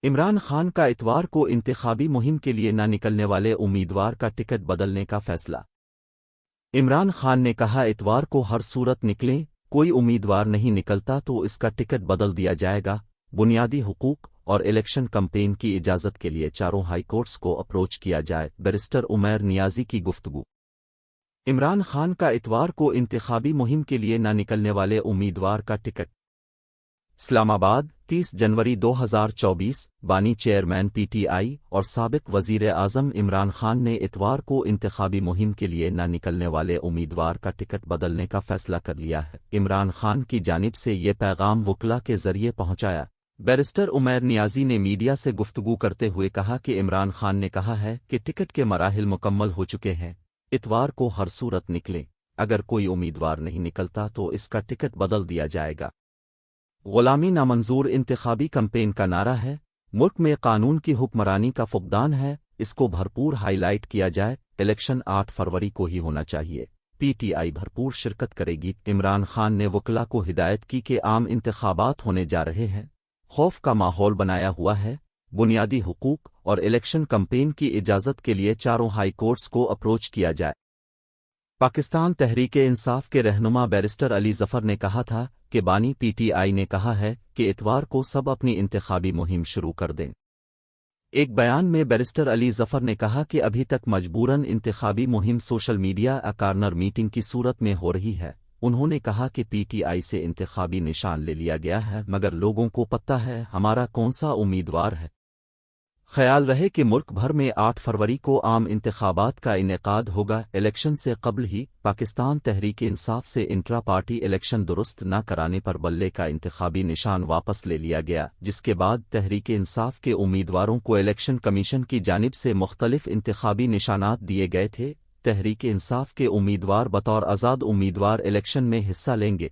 عمران خان کا اتوار کو انتخابی مہم کے لیے نہ نکلنے والے امیدوار کا ٹکٹ بدلنے کا فیصلہ۔ عمران خان نے کہا اتوار کو ہر صورت نکلیں، کوئی امیدوار نہیں نکلتا تو اس کا ٹکٹ بدل دیا جائے گا۔ بنیادی حقوق اور الیکشن کمپین کی اجازت کے لیے چاروں ہائی کورٹس کو اپروچ کیا جائے، بیرسٹر عمیر نیازی کی گفتگو۔ عمران خان کا اتوار کو انتخابی مہم کے لیے نہ نکلنے والے امیدوار کا ٹکٹ۔ اسلام آباد، 30 جنوری 2024۔ بانی چیئرمین پی ٹی آئی اور سابق وزیر اعظم عمران خان نے اتوار کو انتخابی مہم کے لیے نہ نکلنے والے امیدوار کا ٹکٹ بدلنے کا فیصلہ کر لیا ہے۔ عمران خان کی جانب سے یہ پیغام وکلا کے ذریعے پہنچایا۔ بیرسٹر عمیر نیازی نے میڈیا سے گفتگو کرتے ہوئے کہا کہ عمران خان نے کہا ہے کہ ٹکٹ کے مراحل مکمل ہو چکے ہیں، اتوار کو ہر صورت نکلیں، اگر کوئی امیدوار نہیں نکلتا تو اس کا ٹکٹ بدل دیا جائے گا۔ غلامی نامنظور انتخابی کمپین کا نعرہ ہے، ملک میں قانون کی حکمرانی کا فقدان ہے، اس کو بھرپور ہائی لائٹ کیا جائے۔ الیکشن 8 فروری کو ہی ہونا چاہیے، پی ٹی آئی بھرپور شرکت کرے گی۔ عمران خان نے وکلا کو ہدایت کی کہ عام انتخابات ہونے جا رہے ہیں، خوف کا ماحول بنایا ہوا ہے، بنیادی حقوق اور الیکشن کمپین کی اجازت کے لیے چاروں ہائی کورٹس کو اپروچ کیا جائے۔ پاکستان تحریک انصاف کے رہنما بیرسٹر علی ظفر نے کہا تھا کہ بانی پی ٹی آئی نے کہا ہے کہ اتوار کو سب اپنی انتخابی مہم شروع کر دیں۔ ایک بیان میں بیرسٹر علی ظفر نے کہا کہ ابھی تک مجبوراً انتخابی مہم سوشل میڈیا کارنر میٹنگ کی صورت میں ہو رہی ہے۔ انہوں نے کہا کہ پی ٹی آئی سے انتخابی نشان لے لیا گیا ہے، مگر لوگوں کو پتہ ہے ہمارا کون سا امیدوار ہے۔ خیال رہے کہ ملک بھر میں 8 فروری کو عام انتخابات کا انعقاد ہوگا۔ الیکشن سے قبل ہی پاکستان تحریک انصاف سے انٹرا پارٹی الیکشن درست نہ کرانے پر بلے کا انتخابی نشان واپس لے لیا گیا، جس کے بعد تحریک انصاف کے امیدواروں کو الیکشن کمیشن کی جانب سے مختلف انتخابی نشانات دیے گئے تھے۔ تحریک انصاف کے امیدوار بطور آزاد امیدوار الیکشن میں حصہ لیں گے۔